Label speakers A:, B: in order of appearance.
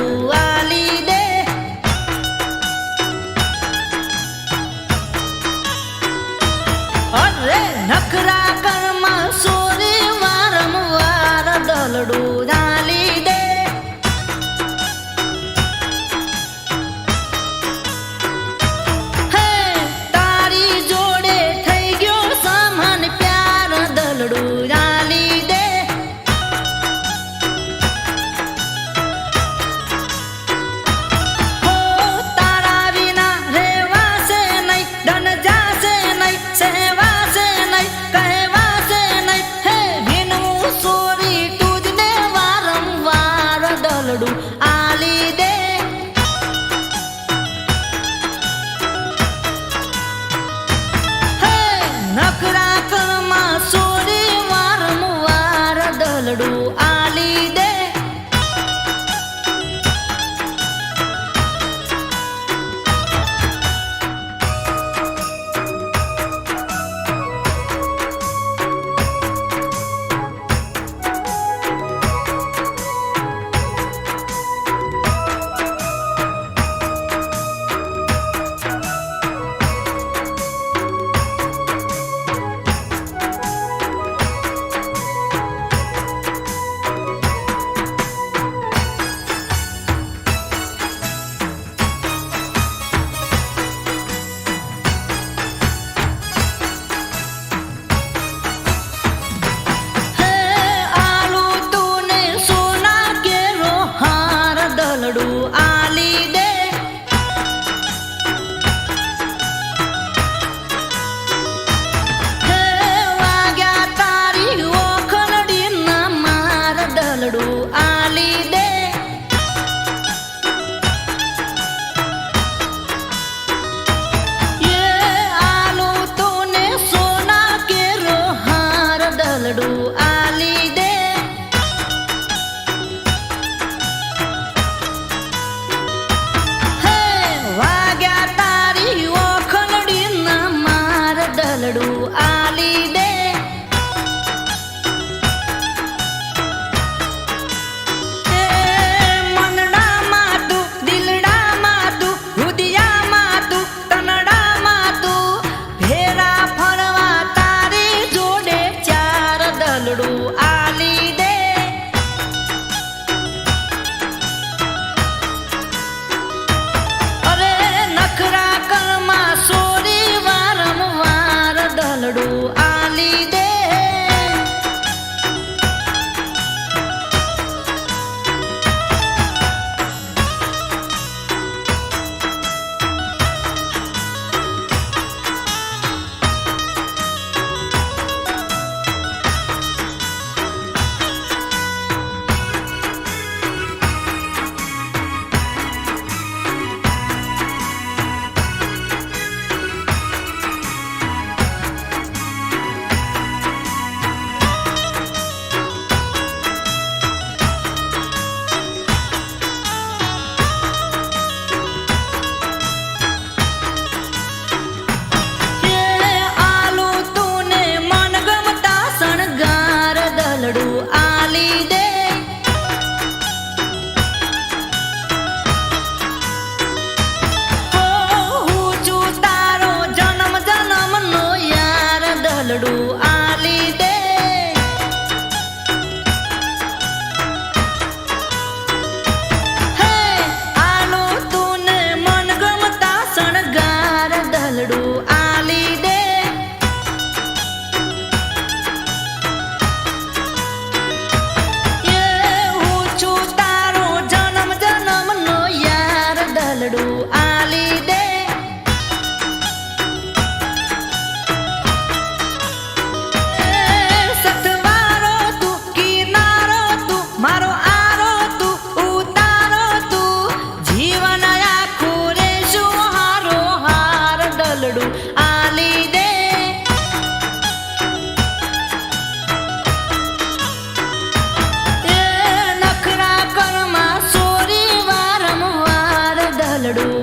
A: દલડું આલી દે. અરે નખરા કર્મમાં સોરી વારંવાર દલડું આલી દે. હે તારી જોડે થઈ ગયો સામાન પ્યાર દલડું આલી દે. હો તારા વિના રેવાશે નહીં, ધન જાશે નહીં, સહેવાશે નહીં, કહેવાશે નહીં. હે વિનવું સોરી તુજને વારંવાર દલડું આલી દે. હે નખરા કર્મમાં સોરી વારંવાર દલડું આલી દે. હે આલુ તુને સોના કેરો હાર દલડું આલી દે. હે વાગ્યા તારી ઓખરડીના માર દલડું આલી દે. યે આલુ તુને સોના કેરો હાર દલડું આલી દે. હે વાગ્યા તારી ઓખરડીના માર દલડું આલી દે. હે મનડામાં તું, દિલડામાં તું, હૃદયામાં તું, તનડામાં તું, ભેરા ફરવા તારી જોડે ચાર દલડું આલી દે. અરે નખરા કર્મમાં સોરી વારંવાર દલડું આલી દે. હે આલુ તુને મનગમતા શણગાર દલડું આલી દે. હો હું છું તારો જન્મ જન્મનો યાર દલડું આલી દે. હે આલુ તુને મનગમતા શણગાર દલડું આલી દે. યે હું છું તારો જન્મ જન્મનો યાર દલડું આલી દે. હે સથવારો તું, કિનારો તું, મારો આરો તું, ઉતારો તું, જીવન આખું રેશું હારો હાર દલડું આલી દે. એ નખરા કર્મમાં સોરી વારંવાર દલડું